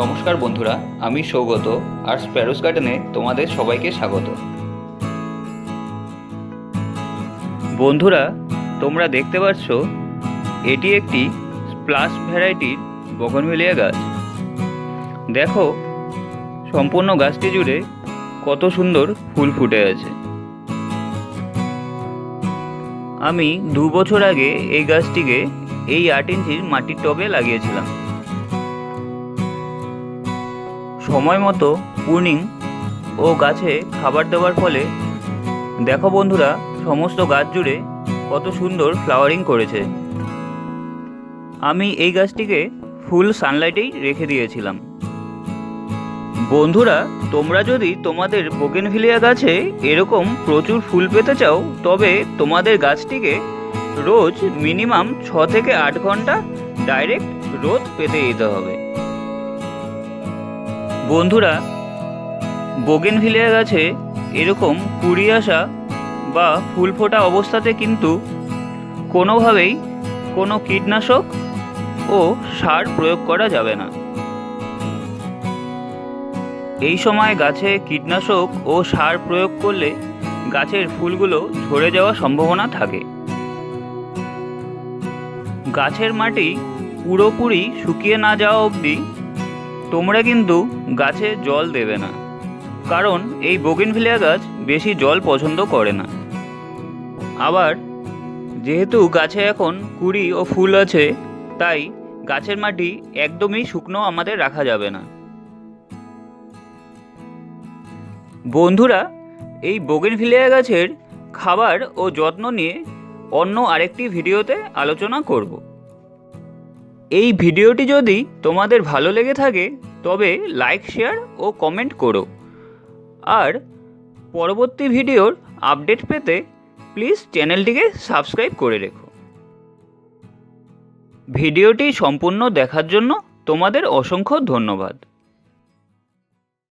নমস্কার বন্ধুরা, আমি সৌগত আর স্প্যারোস গার্ডেনে তোমাদের সবাইকে স্বাগত। বন্ধুরা, তোমরা দেখতে পাচ্ছ এটি একটি স্প্লাশ ভ্যারাইটির বোগানভিলিয়া গাছ। দেখো, সম্পূর্ণ গাছটি জুড়ে কত সুন্দর ফুল ফুটে আছে। আমি 2 বছর আগে এই গাছটিকে এই 8 ইঞ্চির মাটির টবে লাগিয়েছিলাম। সময় মতো প্রুনিং ও গাছে খাবার দেওয়ার ফলে দেখো বন্ধুরা, সমস্ত গাছ জুড়ে কত সুন্দর ফ্লাওয়ারিং করেছে। আমি এই গাছটিকে ফুল সানলাইটেই রেখে দিয়েছিলাম। বন্ধুরা, তোমরা যদি তোমাদের বোগেনভিলিয়া গাছে এরকম প্রচুর ফুল পেতে চাও, তবে তোমাদের গাছটিকে রোজ মিনিমাম 6 থেকে 8 ঘন্টা ডাইরেক্ট রোদ পেতে দিতে হবে। বন্ধুরা, বোগেনভিলিয়া গাছে এরকম কুড়ি আসা বা ফুল ফোটা অবস্থাতে কিন্তু কোনোভাবেই কোনো কীটনাশক ও সার প্রয়োগ করা যাবে না। এই সময় গাছে কীটনাশক ও সার প্রয়োগ করলে গাছের ফুলগুলো ঝরে যাওয়ার সম্ভাবনা থাকে। গাছের মাটি পুরোপুরি শুকিয়ে না যাওয়া অবধি তোমরা কিন্তু গাছে জল দেবে না, কারণ এই বোগেনভিলিয়া গাছ বেশি জল পছন্দ করে না। আবার যেহেতু গাছে এখন কুড়ি ও ফুল আছে, তাই গাছের মাটি একদমই শুকনো আমাদের রাখা যাবে না। বন্ধুরা, এই বোগেনভিলিয়া গাছের খাবার ও যত্ন নিয়ে অন্য আরেকটি ভিডিওতে আলোচনা করব। এই ভিডিওটি যদি তোমাদের ভালো লেগে থাকে তবে লাইক, শেয়ার ও কমেন্ট করো। আর পরবর্তী ভিডিওর আপডেট পেতে প্লিজ চ্যানেলটিকে সাবস্ক্রাইব করে রেখো। ভিডিওটি সম্পূর্ণ দেখার জন্য তোমাদের অসংখ্য ধন্যবাদ।